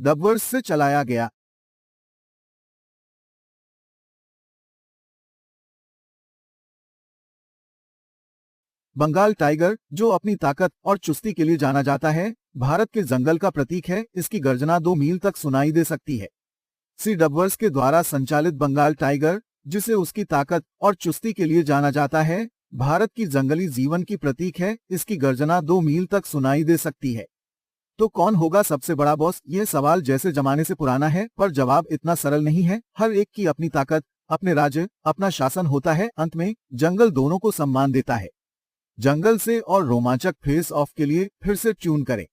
डबवर्स से चलाया गया। बंगाल टाइगर, जो अपनी ताकत और चुस्ती के लिए जाना जाता है, भारत के जंगल का प्रतीक है। इसकी गर्जना 2 मील तक सुनाई दे सकती है। सी डबवर्स के द्वारा संचालित बंगाल टाइगर, जिसे उसकी ताकत और चुस्ती के लिए जाना जाता है, भारत की जंगली जीवन की प्रतीक है। इसकी गर्जना 2 मील तक सुनाई दे सकती है। तो कौन होगा सबसे बड़ा बॉस? यह सवाल जैसे जमाने से पुराना है, पर जवाब इतना सरल नहीं है। हर एक की अपनी ताकत, अपने राज्य, अपना शासन होता है। अंत में जंगल दोनों को सम्मान देता है। जंगल से और रोमांचक फेस ऑफ के लिए फिर से ट्यून करें।